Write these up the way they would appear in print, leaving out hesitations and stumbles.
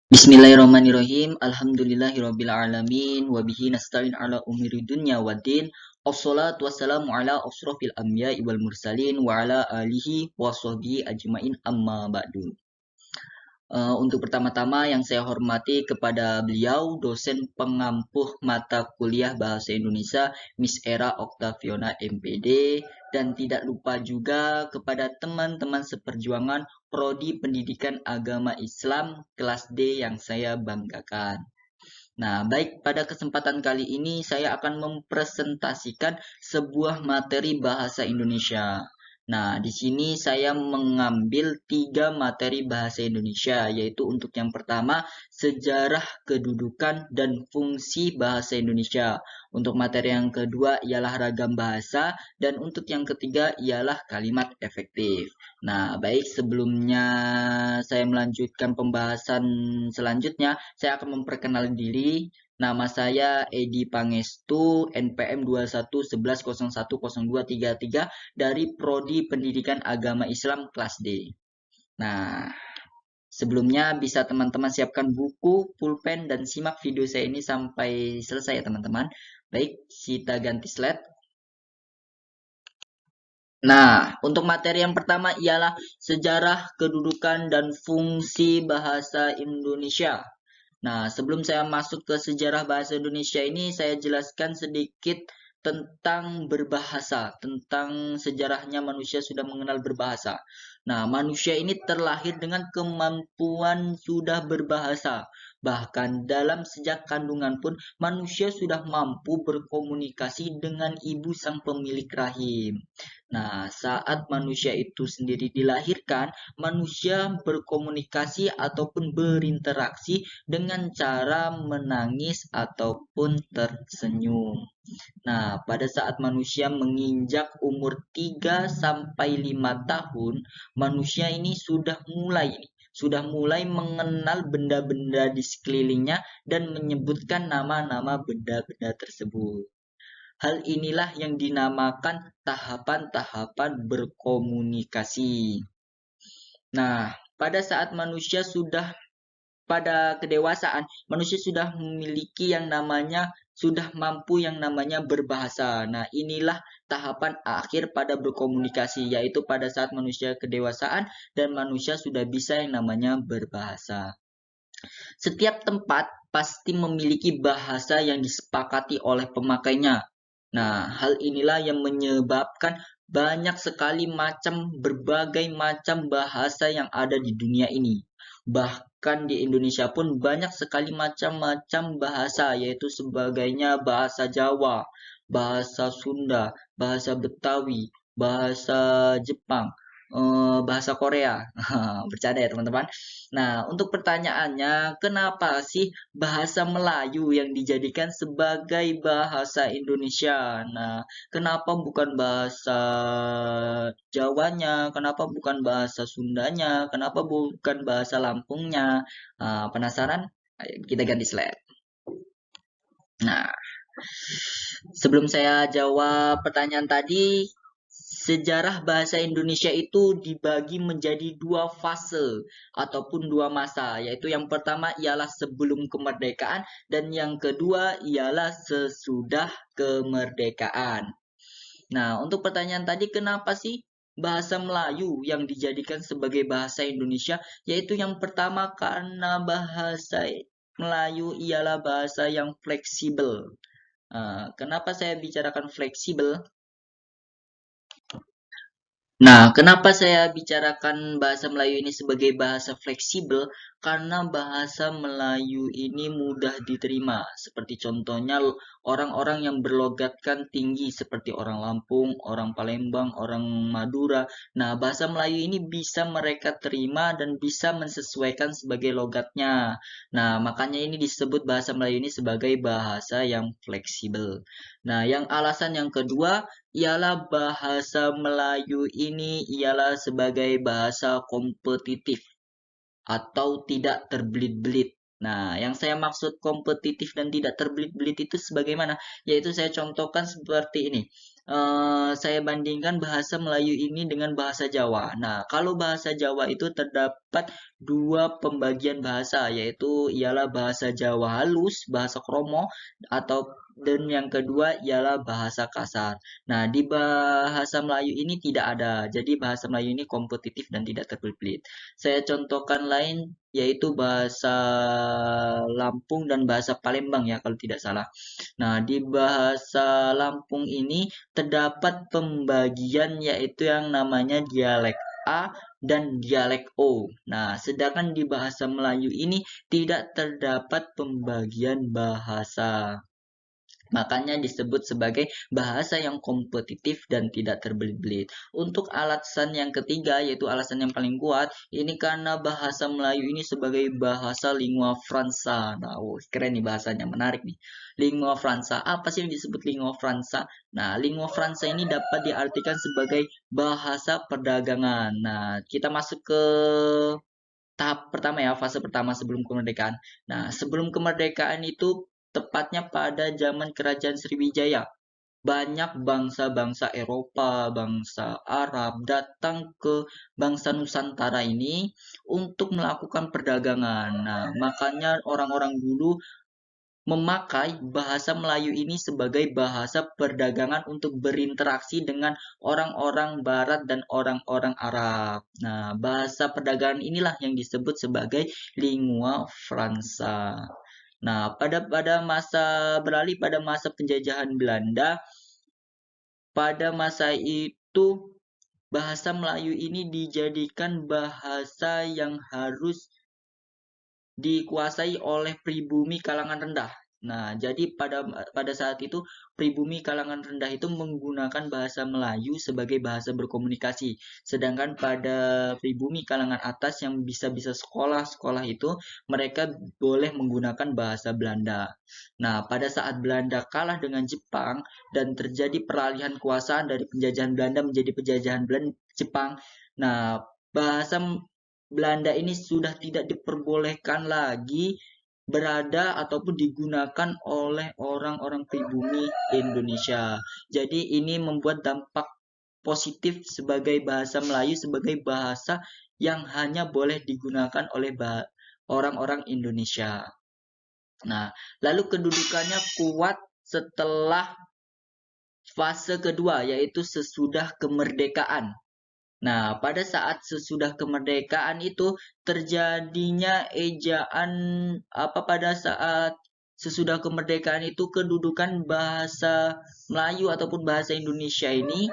Bismillahirrahmanirrahim. Alhamdulillahirabbil alamin wa bihi nasta'in ala umuri dunya waddin. Wassalatu wassalamu ala asrofil anbiya'i wal mursalin wa ala alihi wa sahbihi ajmain amma ba'du. Untuk pertama-tama yang saya hormati kepada beliau, dosen pengampuh mata kuliah Bahasa Indonesia, Miss Era Octaviona MPD, dan tidak lupa juga kepada teman-teman seperjuangan Prodi Pendidikan Agama Islam kelas D yang saya banggakan. Nah, baik, pada kesempatan kali ini saya akan mempresentasikan sebuah materi bahasa Indonesia. Nah, di sini saya mengambil 3 materi bahasa Indonesia, yaitu untuk yang pertama, sejarah kedudukan dan fungsi bahasa Indonesia. Untuk materi yang kedua ialah ragam bahasa, dan untuk yang ketiga ialah kalimat efektif. Nah, baik, sebelumnya saya melanjutkan pembahasan selanjutnya, saya akan memperkenalkan diri. Nama saya Edi Pangestu, NPM 2111010233 dari Prodi Pendidikan Agama Islam kelas D. Nah, sebelumnya bisa teman-teman siapkan buku, pulpen, dan simak video saya ini sampai selesai ya teman-teman. Baik, kita ganti slide. Nah, untuk materi yang pertama ialah sejarah kedudukan dan fungsi bahasa Indonesia. Nah, sebelum saya masuk ke sejarah bahasa Indonesia ini, saya jelaskan sedikit tentang berbahasa, tentang sejarahnya manusia sudah mengenal berbahasa. Nah, manusia ini terlahir dengan kemampuan sudah berbahasa. Bahkan dalam sejak kandungan pun, manusia sudah mampu berkomunikasi dengan ibu sang pemilik rahim. Nah, saat manusia itu sendiri dilahirkan, manusia berkomunikasi ataupun berinteraksi dengan cara menangis ataupun tersenyum. Nah, pada saat manusia menginjak umur 3 sampai 5 tahun, manusia ini sudah mulai mengenal benda-benda di sekelilingnya dan menyebutkan nama-nama benda-benda tersebut. Hal inilah yang dinamakan tahapan-tahapan berkomunikasi. Nah, pada saat manusia sudah pada kedewasaan, manusia sudah memiliki sudah mampu yang namanya berbahasa. Nah, inilah tahapan akhir pada berkomunikasi, yaitu pada saat manusia kedewasaan dan manusia sudah bisa yang namanya berbahasa. Setiap tempat pasti memiliki bahasa yang disepakati oleh pemakainya. Nah, hal inilah yang menyebabkan banyak sekali berbagai macam bahasa yang ada di dunia ini. Bahkan di Indonesia pun banyak sekali macam-macam bahasa, yaitu sebagainya bahasa Jawa, bahasa Sunda, bahasa Betawi, bahasa Jepang, bahasa Korea. Bercanda ya teman-teman. Nah, untuk pertanyaannya, kenapa sih bahasa Melayu yang dijadikan sebagai bahasa Indonesia? Nah, kenapa bukan bahasa Jawanya? Kenapa bukan bahasa Sundanya? Kenapa bukan bahasa Lampungnya? Penasaran? Ayo, kita ganti slide. Nah, sebelum saya jawab pertanyaan tadi, sejarah bahasa Indonesia itu dibagi menjadi 2 fase ataupun 2 masa, yaitu yang pertama ialah sebelum kemerdekaan dan yang kedua ialah sesudah kemerdekaan. Nah, untuk pertanyaan tadi, kenapa sih bahasa Melayu yang dijadikan sebagai bahasa Indonesia? Yaitu yang pertama karena bahasa Melayu ialah bahasa yang fleksibel. Kenapa saya bicarakan fleksibel? Nah, kenapa saya bicarakan bahasa Melayu ini sebagai bahasa fleksibel? Karena bahasa Melayu ini mudah diterima. Seperti contohnya orang-orang yang berlogatkan tinggi seperti orang Lampung, orang Palembang, orang Madura. Nah, bahasa Melayu ini bisa mereka terima dan bisa mensesuaikan sebagai logatnya. Nah, makanya ini disebut bahasa Melayu ini sebagai bahasa yang fleksibel. Nah, yang alasan yang kedua ialah bahasa Melayu ini ialah sebagai bahasa kompetitif atau tidak terbelit-belit. Nah, yang saya maksud kompetitif dan tidak terbelit-belit itu sebagaimana? Yaitu saya contohkan seperti ini. Saya bandingkan bahasa Melayu ini dengan bahasa Jawa. Nah, kalau bahasa Jawa itu terdapat dua pembagian bahasa, yaitu ialah bahasa Jawa halus, bahasa kromo, atau dan yang kedua ialah bahasa kasar. Nah, di bahasa Melayu ini tidak ada. Jadi bahasa Melayu ini kompetitif dan tidak terbelit-belit. Saya contohkan lain yaitu bahasa Lampung dan bahasa Palembang ya kalau tidak salah. Nah, di bahasa Lampung ini terdapat pembagian yaitu yang namanya dialek A dan dialek O. Nah, sedangkan di bahasa Melayu ini tidak terdapat pembagian bahasa. Makanya disebut sebagai bahasa yang kompetitif dan tidak terbelit-belit. Untuk alasan yang ketiga, yaitu alasan yang paling kuat, ini karena bahasa Melayu ini sebagai bahasa lingua franca. Nah, keren nih bahasanya, menarik nih. Lingua franca, apa sih yang disebut lingua franca? Nah, lingua franca ini dapat diartikan sebagai bahasa perdagangan. Nah, kita masuk ke tahap pertama ya, fase pertama sebelum kemerdekaan. Nah, sebelum kemerdekaan itu tepatnya pada zaman Kerajaan Sriwijaya. Banyak bangsa-bangsa Eropa, bangsa Arab datang ke bangsa Nusantara ini untuk melakukan perdagangan. Nah, makanya orang-orang dulu memakai bahasa Melayu ini sebagai bahasa perdagangan untuk berinteraksi dengan orang-orang Barat dan orang-orang Arab. Nah, bahasa perdagangan inilah yang disebut sebagai lingua franca. Nah, pada masa beralih pada masa penjajahan Belanda, pada masa itu bahasa Melayu ini dijadikan bahasa yang harus dikuasai oleh pribumi kalangan rendah. Nah, jadi pada saat itu pribumi kalangan rendah itu menggunakan bahasa Melayu sebagai bahasa berkomunikasi. Sedangkan pada pribumi kalangan atas yang bisa-bisa sekolah-sekolah itu mereka boleh menggunakan bahasa Belanda. Nah, pada saat Belanda kalah dengan Jepang dan terjadi peralihan kekuasaan dari penjajahan Belanda menjadi penjajahan Jepang. Nah, bahasa Belanda ini sudah tidak diperbolehkan lagi berada ataupun digunakan oleh orang-orang pribumi Indonesia. Jadi ini membuat dampak positif sebagai bahasa Melayu sebagai bahasa yang hanya boleh digunakan oleh orang-orang Indonesia. Nah, lalu kedudukannya kuat setelah fase kedua yaitu sesudah kemerdekaan. Nah, pada saat sesudah kemerdekaan itu terjadinya ejaan pada saat sesudah kemerdekaan itu kedudukan bahasa Melayu ataupun bahasa Indonesia ini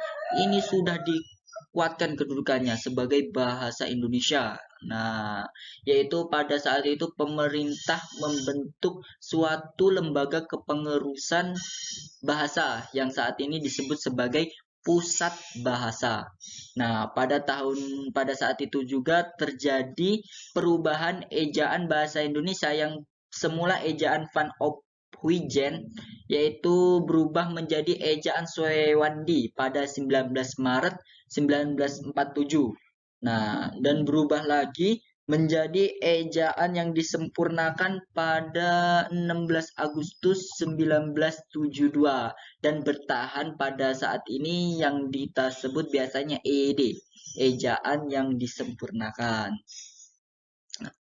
sudah dikuatkan kedudukannya sebagai bahasa Indonesia. Nah, yaitu pada saat itu pemerintah membentuk suatu lembaga kepengurusan bahasa yang saat ini disebut sebagai pusat bahasa. Nah, pada saat itu juga terjadi perubahan ejaan bahasa Indonesia yang semula ejaan Van Ophuijen yaitu berubah menjadi ejaan Swewandi pada 19 Maret 1947. Nah, dan berubah lagi menjadi ejaan yang disempurnakan pada 16 Agustus 1972 dan bertahan pada saat ini yang disebut biasanya ED, ejaan yang disempurnakan.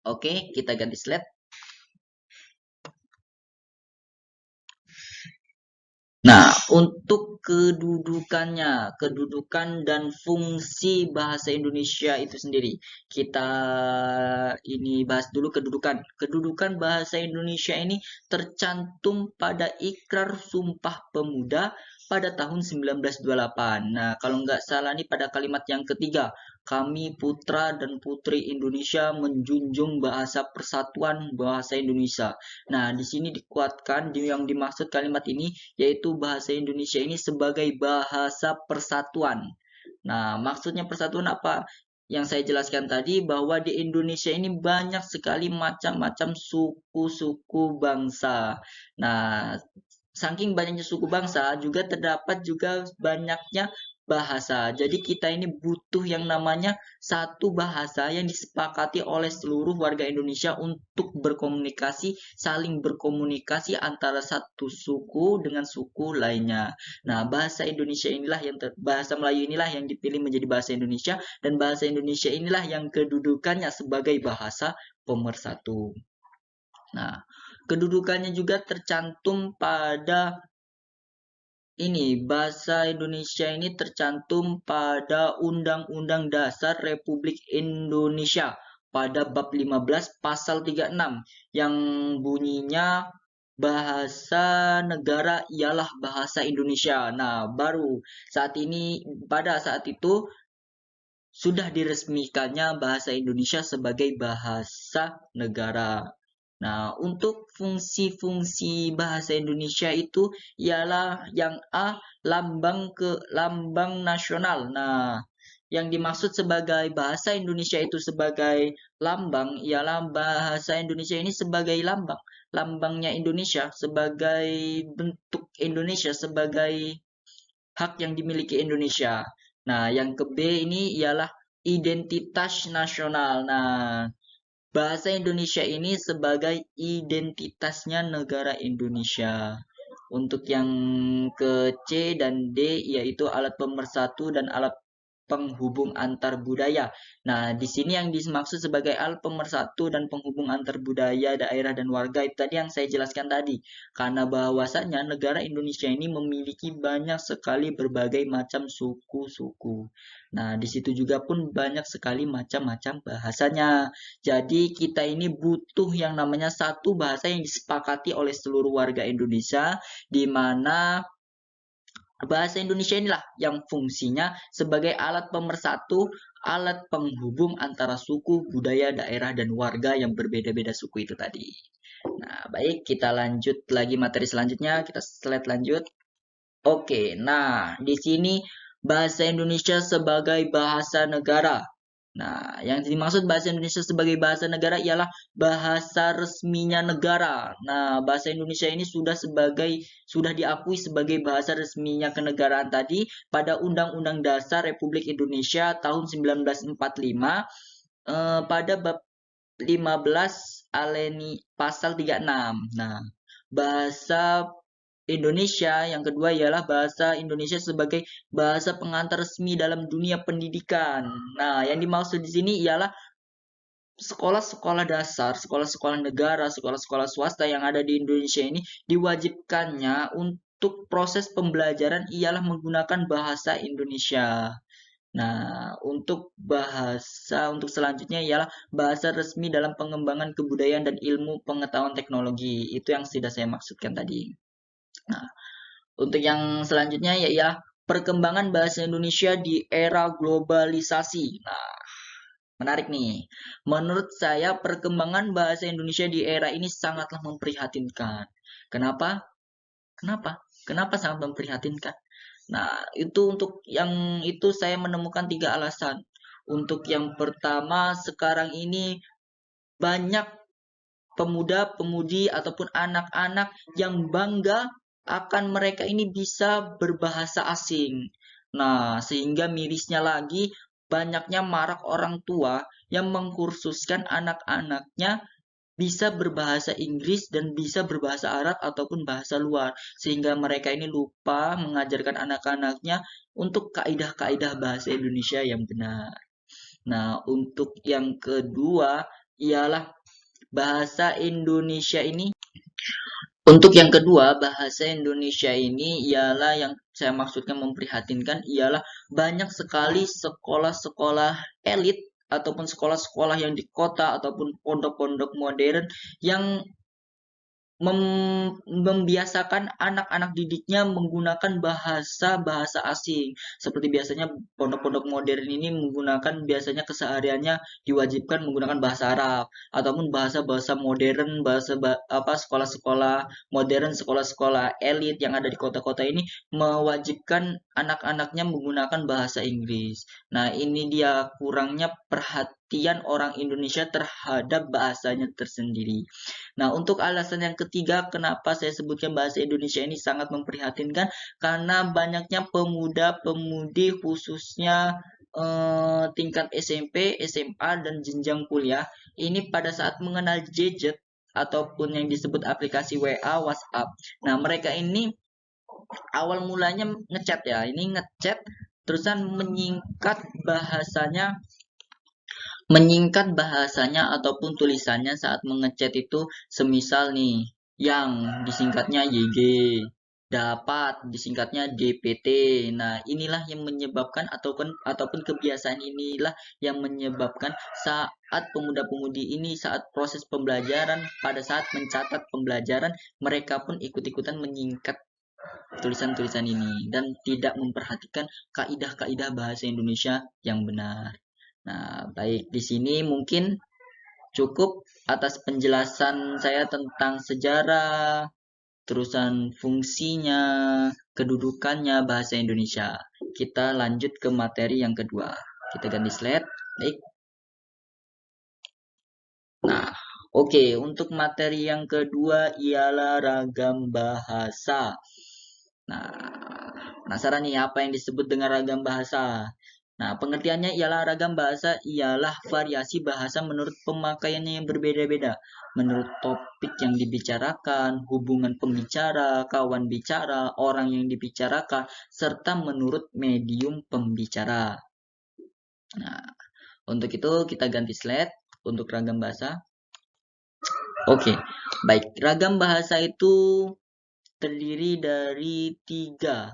Oke, kita ganti slide. Nah, untuk kedudukan dan fungsi bahasa Indonesia itu sendiri. Kita ini bahas dulu kedudukan. Kedudukan bahasa Indonesia ini tercantum pada Ikrar Sumpah Pemuda pada tahun 1928. Nah, kalau nggak salah nih pada kalimat yang ketiga, kami putra dan putri Indonesia menjunjung bahasa persatuan bahasa Indonesia. Nah, di sini dikuatkan yang dimaksud kalimat ini yaitu bahasa Indonesia ini sebagai bahasa persatuan. Nah, maksudnya persatuan apa? Yang saya jelaskan tadi bahwa di Indonesia ini banyak sekali macam-macam suku-suku bangsa. Nah, saking banyaknya suku bangsa juga terdapat juga banyaknya bahasa. Jadi kita ini butuh yang namanya satu bahasa yang disepakati oleh seluruh warga Indonesia untuk berkomunikasi, saling berkomunikasi antara satu suku dengan suku lainnya. Nah, bahasa Indonesia inilah bahasa Melayu inilah yang dipilih menjadi bahasa Indonesia, dan bahasa Indonesia inilah yang kedudukannya sebagai bahasa pemersatu. Nah, kedudukannya juga tercantum pada ini, bahasa Indonesia ini tercantum pada Undang-Undang Dasar Republik Indonesia pada bab 15 pasal 36 yang bunyinya bahasa negara ialah bahasa Indonesia. Nah, baru pada saat itu sudah diresmikannya bahasa Indonesia sebagai bahasa negara. Nah, untuk fungsi-fungsi bahasa Indonesia itu ialah yang A, lambang nasional. Nah, yang dimaksud sebagai bahasa Indonesia itu sebagai lambang ialah bahasa Indonesia ini sebagai lambang. Lambangnya Indonesia sebagai bentuk Indonesia, sebagai hak yang dimiliki Indonesia. Nah, yang ke B ini ialah identitas nasional. Nah, bahasa Indonesia ini sebagai identitasnya negara Indonesia. Untuk yang ke C dan D yaitu alat pemersatu dan alat penghubung antar budaya. Nah, di sini yang dimaksud sebagai alat pemersatu dan penghubung antar budaya, daerah, dan warga itu tadi yang saya jelaskan tadi. Karena bahwasanya negara Indonesia ini memiliki banyak sekali berbagai macam suku-suku. Nah, di situ juga pun banyak sekali macam-macam bahasanya. Jadi kita ini butuh yang namanya satu bahasa yang disepakati oleh seluruh warga Indonesia, di mana bahasa Indonesia inilah yang fungsinya sebagai alat pemersatu, alat penghubung antara suku, budaya, daerah, dan warga yang berbeda-beda suku itu tadi. Nah, baik, kita lanjut lagi materi selanjutnya. Kita slide lanjut. Oke, nah di sini bahasa Indonesia sebagai bahasa negara. Nah, yang dimaksud bahasa Indonesia sebagai bahasa negara ialah bahasa resminya negara. Nah, bahasa Indonesia ini sudah diakui sebagai bahasa resminya kenegaraan tadi pada Undang-Undang Dasar Republik Indonesia tahun 1945 pada bab 15 aleni pasal 36. Nah, bahasa Indonesia yang kedua ialah bahasa Indonesia sebagai bahasa pengantar resmi dalam dunia pendidikan. Nah, yang dimaksud di sini ialah sekolah-sekolah dasar, sekolah-sekolah negara, sekolah-sekolah swasta yang ada di Indonesia ini diwajibkannya untuk proses pembelajaran ialah menggunakan bahasa Indonesia. Nah, untuk selanjutnya ialah bahasa resmi dalam pengembangan kebudayaan dan ilmu pengetahuan teknologi. Itu yang sudah saya maksudkan tadi. Nah, untuk yang selanjutnya yaitu perkembangan bahasa Indonesia di era globalisasi. Nah, menarik nih. Menurut saya perkembangan bahasa Indonesia di era ini sangatlah memprihatinkan. Kenapa? Kenapa? Kenapa sangat memprihatinkan? Nah, untuk yang itu saya menemukan 3 alasan. Untuk yang pertama, sekarang ini banyak pemuda-pemudi ataupun anak-anak yang bangga akan mereka ini bisa berbahasa asing. Nah, sehingga mirisnya lagi banyaknya marak orang tua yang mengkursuskan anak-anaknya bisa berbahasa Inggris dan bisa berbahasa Arab ataupun bahasa luar, sehingga mereka ini lupa mengajarkan anak-anaknya untuk kaidah-kaidah bahasa Indonesia yang benar. Nah, untuk yang kedua ialah bahasa Indonesia ini Untuk yang kedua, bahasa Indonesia ini ialah yang saya maksudkan memprihatinkan ialah banyak sekali sekolah-sekolah elit ataupun sekolah-sekolah yang di kota ataupun pondok-pondok modern yang membiasakan anak-anak didiknya menggunakan bahasa-bahasa asing. Seperti biasanya pondok-pondok modern ini menggunakan biasanya kesehariannya diwajibkan menggunakan bahasa Arab ataupun bahasa-bahasa modern, sekolah-sekolah modern, sekolah-sekolah elit yang ada di kota-kota ini mewajibkan anak-anaknya menggunakan bahasa Inggris. Nah, ini dia kurangnya perhatian orang Indonesia terhadap bahasanya tersendiri. Nah, untuk alasan yang ketiga, kenapa saya sebutkan bahasa Indonesia ini sangat memprihatinkan, karena banyaknya pemuda-pemudi khususnya tingkat SMP, SMA, dan jenjang kuliah, ini pada saat mengenal gadget ataupun yang disebut aplikasi WA, WhatsApp. Nah, mereka ini awal mulanya ngechat ya, ini ngechat terusan menyingkat bahasanya ataupun tulisannya saat mengechat itu, semisal nih yang disingkatnya YG, dapat disingkatnya DPT. Nah, inilah yang menyebabkan ataupun kebiasaan inilah yang menyebabkan saat pemuda-pemudi ini saat proses pembelajaran, pada saat mencatat pembelajaran, mereka pun ikut-ikutan menyingkat tulisan-tulisan ini dan tidak memperhatikan kaidah-kaidah bahasa Indonesia yang benar. Nah, baik, di sini mungkin cukup atas penjelasan saya tentang sejarah, terusan fungsinya, kedudukannya bahasa Indonesia. Kita lanjut ke materi yang kedua. Kita ganti slide. Baik. Nah, oke, untuk materi yang kedua ialah ragam bahasa. Nah, penasaran nih apa yang disebut dengan ragam bahasa? Nah, pengertiannya ialah ragam bahasa ialah variasi bahasa menurut pemakaiannya yang berbeda-beda, menurut topik yang dibicarakan, hubungan pembicara, kawan bicara, orang yang dibicarakan, serta menurut medium pembicara. Nah, untuk itu kita ganti slide untuk ragam bahasa. Oke, baik. Ragam bahasa itu terdiri dari 3,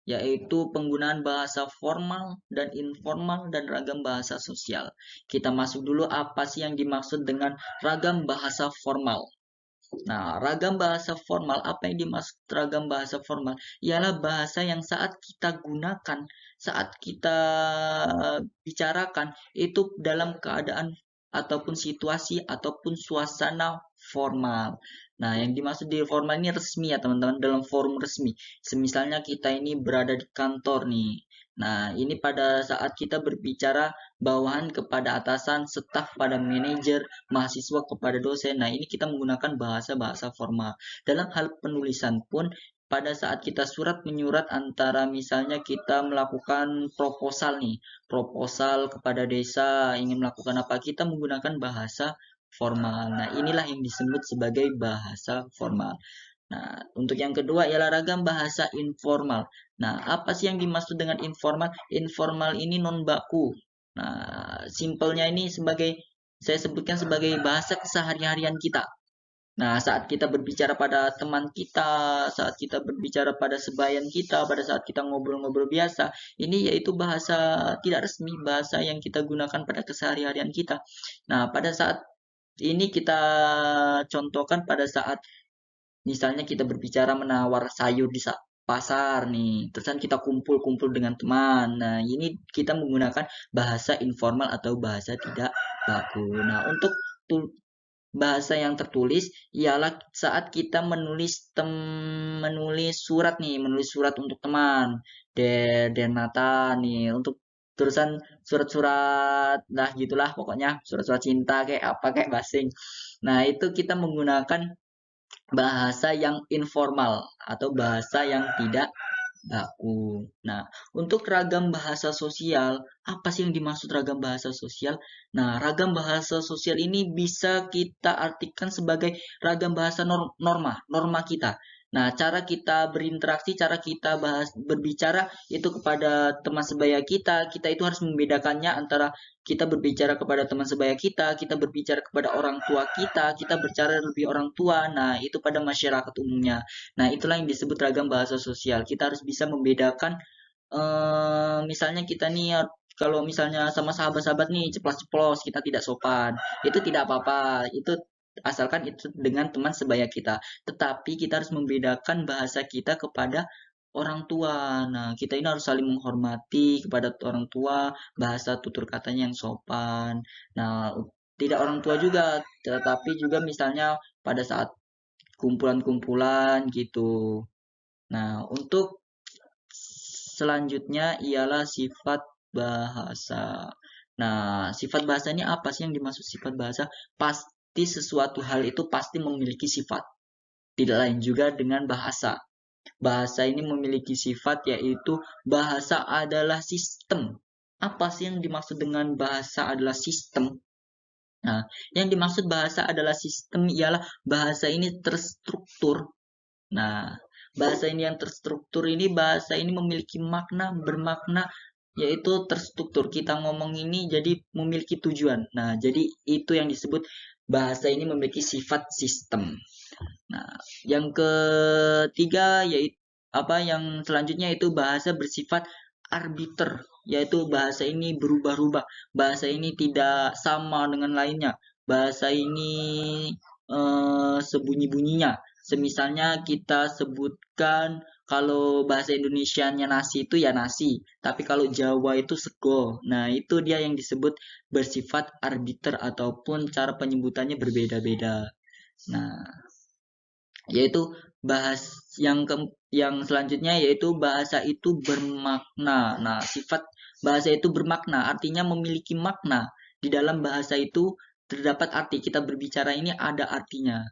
yaitu penggunaan bahasa formal dan informal dan ragam bahasa sosial. Kita masuk dulu apa sih yang dimaksud dengan ragam bahasa formal. Nah, ragam bahasa formal, apa yang dimaksud ragam bahasa formal? Ialah bahasa yang saat kita gunakan, saat kita bicarakan, itu dalam keadaan ataupun situasi ataupun suasana formal. Nah, yang dimaksud di formal ini resmi ya teman-teman, dalam forum resmi. Semisalnya kita ini berada di kantor nih. Nah, ini pada saat kita berbicara bawahan kepada atasan, staf pada manajer, mahasiswa kepada dosen. Nah, ini kita menggunakan bahasa-bahasa formal. Dalam hal penulisan pun, pada saat kita surat menyurat antara misalnya kita melakukan proposal nih, proposal kepada desa, ingin melakukan apa, kita menggunakan bahasa formal. Nah, inilah yang disebut sebagai bahasa formal. Nah, untuk yang kedua ialah ragam bahasa informal. Nah, apa sih yang dimaksud dengan informal? Informal ini non baku. Nah, simpelnya ini saya sebutkan sebagai bahasa keseharian kita. Nah, saat kita berbicara pada teman kita, saat kita berbicara pada sebayan kita, pada saat kita ngobrol-ngobrol biasa, ini yaitu bahasa tidak resmi, bahasa yang kita gunakan pada keseharian kita. Nah, pada saat ini kita contohkan pada saat misalnya kita berbicara menawar sayur di pasar nih, terus kan kita kumpul-kumpul dengan teman. Nah, ini kita menggunakan bahasa informal atau bahasa tidak baku. Nah, untuk bahasa yang tertulis ialah saat kita menulis surat nih, menulis surat untuk teman. Denata nih, untuk terusan surat-surat lah gitulah pokoknya, surat-surat cinta kayak apa kayak basing. Nah, itu kita menggunakan bahasa yang informal atau bahasa yang tidak baku. Nah, untuk ragam bahasa sosial, apa sih yang dimaksud ragam bahasa sosial? Nah, ragam bahasa sosial ini bisa kita artikan sebagai ragam bahasa norma kita. Nah, cara kita berinteraksi, cara kita berbicara itu kepada teman sebaya kita itu harus membedakannya antara kita berbicara kepada teman sebaya kita berbicara kepada orang tua kita berbicara lebih orang tua. Nah, itu pada masyarakat umumnya. Nah, itulah yang disebut ragam bahasa sosial. Kita harus bisa membedakan, misalnya kita nih kalau misalnya sama sahabat-sahabat nih ceplos-ceplos, kita tidak sopan, itu tidak apa-apa. Itu asalkan itu dengan teman sebaya kita. Tetapi kita harus membedakan bahasa kita kepada orang tua. Nah, kita ini harus saling menghormati kepada orang tua, bahasa tutur katanya yang sopan. Nah, tidak orang tua juga, tetapi juga misalnya pada saat kumpulan-kumpulan gitu. Nah, untuk selanjutnya ialah sifat bahasa. Nah, sifat bahasa ini apa sih yang dimaksud sifat bahasa? berarti sesuatu hal itu pasti memiliki sifat. Tidak lain juga dengan bahasa. Bahasa ini memiliki sifat, yaitu bahasa adalah sistem. Apa sih yang dimaksud dengan bahasa adalah sistem? Nah, yang dimaksud bahasa adalah sistem ialah bahasa ini terstruktur. Nah, bahasa ini yang terstruktur ini, bahasa ini memiliki makna, bermakna, yaitu terstruktur. Kita ngomong ini jadi memiliki tujuan. Nah, jadi itu yang disebut bahasa ini memiliki sifat sistem. Nah, yang ketiga yaitu yang selanjutnya itu bahasa bersifat arbiter, yaitu bahasa ini berubah-ubah. Bahasa ini tidak sama dengan lainnya. Bahasa ini sebunyi-bunyinya. Semisalnya kita sebutkan kalau bahasa Indonesianya nasi itu ya nasi, tapi kalau Jawa itu sego. Nah, itu dia yang disebut bersifat arbiter ataupun cara penyebutannya berbeda-beda. Nah, yaitu yang selanjutnya yaitu bahasa itu bermakna. Nah, sifat bahasa itu bermakna artinya memiliki makna. Di dalam bahasa itu terdapat arti. Kita berbicara ini ada artinya.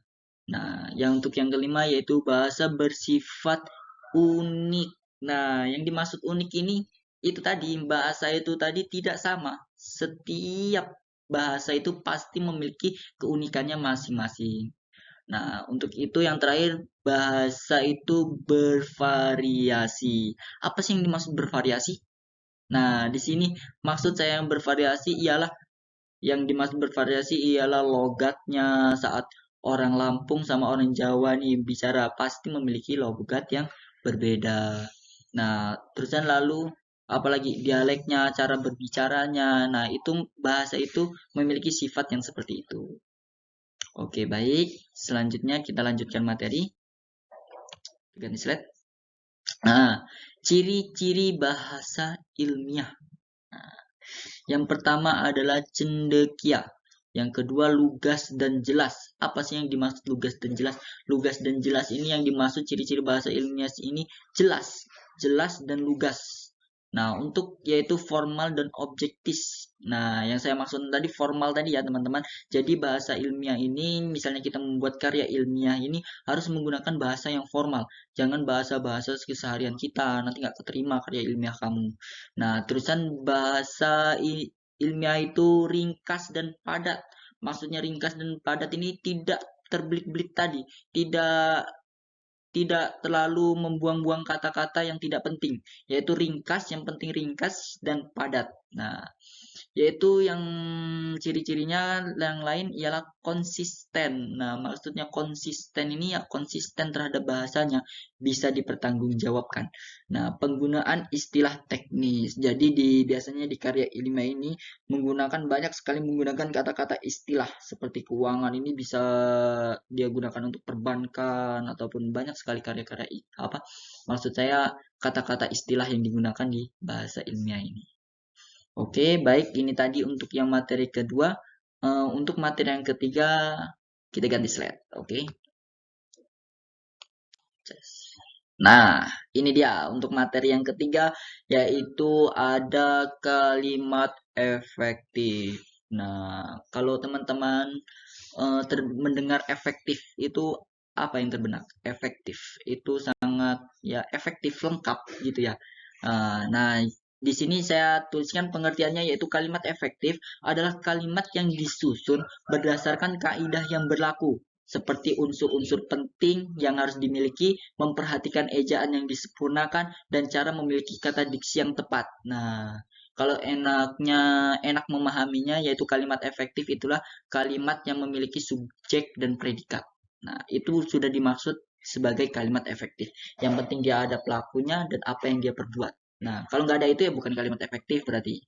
Nah, untuk yang kelima yaitu bahasa bersifat unik. Nah, yang dimaksud unik ini itu tadi, bahasa itu tadi tidak sama. Setiap bahasa itu pasti memiliki keunikannya masing-masing. Nah, untuk itu yang terakhir, bahasa itu bervariasi. Apa sih yang dimaksud bervariasi? Nah, di sini maksud saya yang bervariasi ialah logatnya. Saat orang Lampung sama orang Jawa nih bicara pasti memiliki logat yang berbeda. Nah, terusan lalu apalagi dialeknya, cara berbicaranya. Nah, itu bahasa itu memiliki sifat yang seperti itu. Oke, baik. Selanjutnya kita lanjutkan materi. Ganti slide. Nah, ciri-ciri bahasa ilmiah. Nah, yang pertama adalah cendekia. Yang kedua lugas dan jelas. Apa sih yang dimaksud lugas dan jelas? Lugas dan jelas ini yang dimaksud ciri-ciri bahasa ilmiah ini jelas. Jelas dan lugas. Nah, untuk yaitu formal dan objektif. Nah, yang saya maksud tadi formal tadi ya teman-teman. Jadi bahasa ilmiah ini, misalnya kita membuat karya ilmiah ini harus menggunakan bahasa yang formal. Jangan bahasa-bahasa keseharian kita, nanti nggak keterima karya ilmiah kamu. Nah, terusan bahasa ilmiah itu ringkas dan padat. Maksudnya ringkas dan padat ini tidak terbelit-belit tadi. Tidak terlalu membuang-buang kata-kata yang tidak penting, yaitu ringkas, yang penting ringkas dan padat. Nah, yaitu yang ciri-cirinya yang lain ialah konsisten. Nah, maksudnya konsisten ini ya konsisten terhadap bahasanya, bisa dipertanggungjawabkan. Nah, penggunaan istilah teknis. Jadi biasanya di karya ilmiah ini banyak sekali menggunakan kata-kata istilah seperti keuangan ini bisa dia gunakan untuk perbankan ataupun banyak sekali karya-karya maksud saya kata-kata istilah yang digunakan di bahasa ilmiah ini. Oke, baik, ini tadi untuk yang materi kedua. Untuk materi yang ketiga kita ganti slide. Oke. Nah, ini dia untuk materi yang ketiga, yaitu ada kalimat efektif. Nah, kalau teman-teman mendengar efektif itu apa yang terbenak? Efektif itu sangat ya efektif lengkap gitu ya. Nah, di sini saya tuliskan pengertiannya yaitu kalimat efektif adalah kalimat yang disusun berdasarkan kaidah yang berlaku seperti unsur-unsur penting yang harus dimiliki, memperhatikan ejaan yang disempurnakan, dan cara memiliki kata diksi yang tepat. Nah, kalau enak memahaminya yaitu kalimat efektif itulah kalimat yang memiliki subjek dan predikat. Nah, itu sudah dimaksud sebagai kalimat efektif. Yang penting dia ada pelakunya dan apa yang dia perbuat. Nah, kalau nggak ada itu ya bukan kalimat efektif berarti.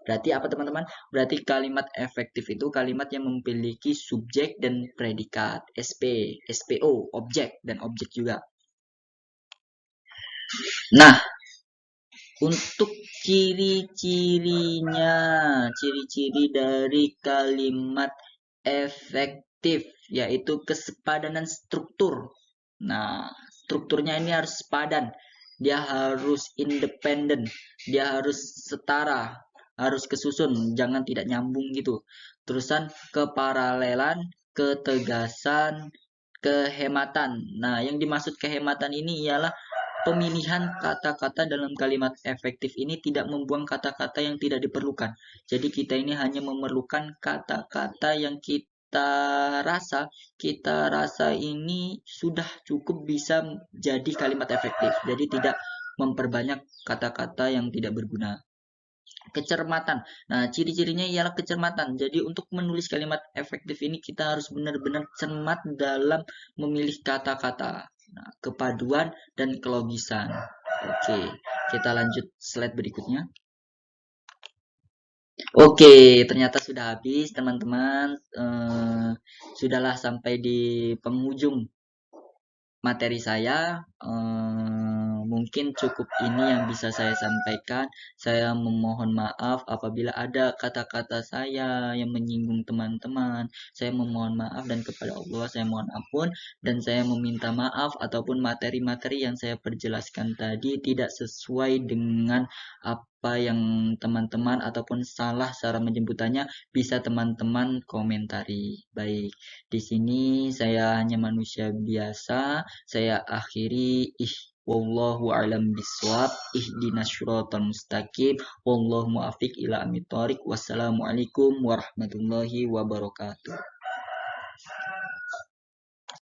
Berarti apa teman-teman? Berarti kalimat efektif itu kalimat yang memiliki subjek dan predikat. SPO, objek dan objek juga. Nah, untuk ciri-cirinya, ciri-ciri dari kalimat efektif yaitu kesepadanan struktur. Nah, strukturnya ini harus sepadan, dia harus independen, dia harus setara, harus kesusun, jangan tidak nyambung gitu. Terusan keparalelan, ketegasan, kehematan. Nah, yang dimaksud kehematan ini ialah pemilihan kata-kata dalam kalimat efektif ini tidak membuang kata-kata yang tidak diperlukan. Jadi kita ini hanya memerlukan kata-kata yang kita rasa ini sudah cukup bisa jadi kalimat efektif. Jadi tidak memperbanyak kata-kata yang tidak berguna. Kecermatan. Nah, ciri-cirinya ialah kecermatan. Jadi untuk menulis kalimat efektif ini kita harus benar-benar cermat dalam memilih kata-kata. Nah, kepaduan dan kelogisan. Oke, kita lanjut slide berikutnya. Oke, ternyata sudah habis teman-teman. Sudahlah sampai di penghujung materi saya. Mungkin cukup ini yang bisa saya sampaikan. Saya memohon maaf apabila ada kata-kata saya yang menyinggung teman-teman. Saya memohon maaf dan kepada Allah saya mohon ampun dan saya meminta maaf ataupun materi-materi yang saya perjelaskan tadi tidak sesuai dengan apa yang teman-teman ataupun salah cara menyebutannya bisa teman-teman komentari. Baik, di sini saya hanya manusia biasa. Saya akhiri wallahu a'lam bishawab. Ihdinas syiratal mustaqim. Wallahu muwaffiq ila amit thoriq. Wassalamualaikum warahmatullahi wabarakatuh.